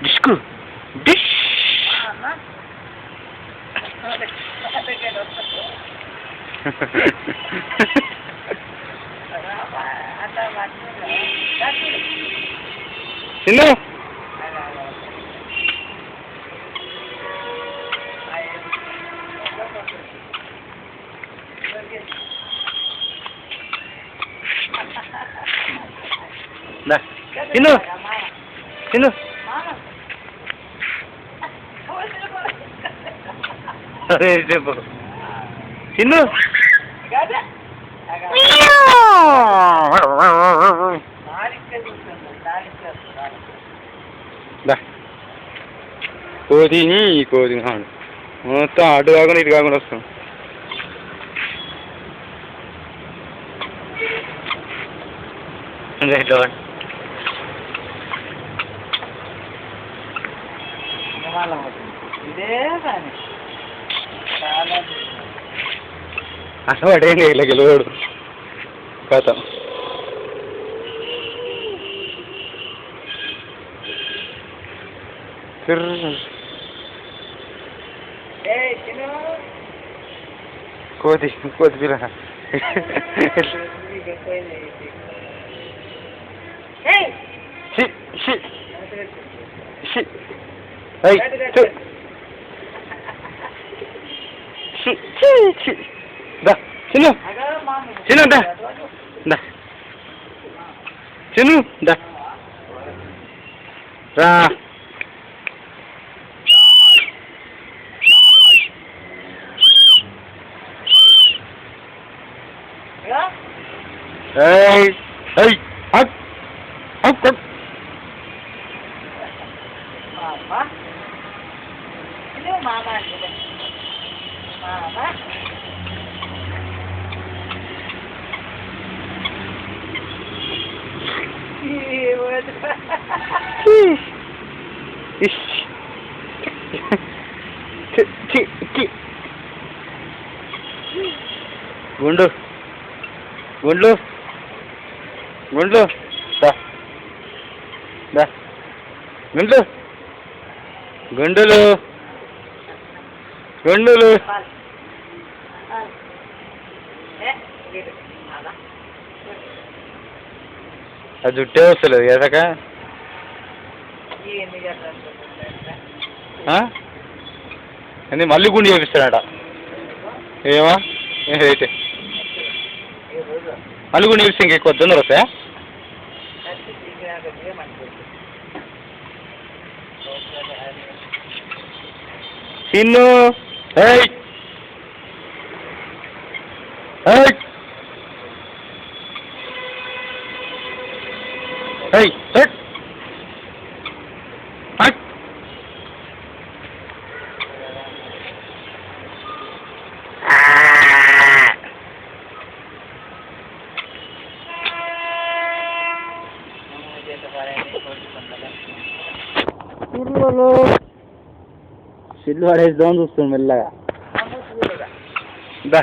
disk dish Chinnu Chinnu Chinnu అరే చెప్పు చిన్ను కోతిని కోతి మొత్తం అటు కాకుండా ఇటు కాకుండా వస్తాం అసలు పడేయండి ఇలా గెలవాడు కథ కోతి కోతి పిల్ల చిన్ను చిన్ను దా చిన్ను దా రా hey hey up up up mama ini mama mama గుండు గుండ్లు గుండ్లు దా దా గుండ్లు గుండులు గుండులు అది జుట్టే వస్తలేదు కదక అని మళ్ళీ గుండు చేపిస్తాడట ఏమా అయితే మళ్ళీ గుండు చేపిస్తే ఇంకెక్కువ తొందర వస్తాయా Chinnu hey hey hey hey hey సిల్లు పడేద్దాం చూస్తాం మెల్లగా దా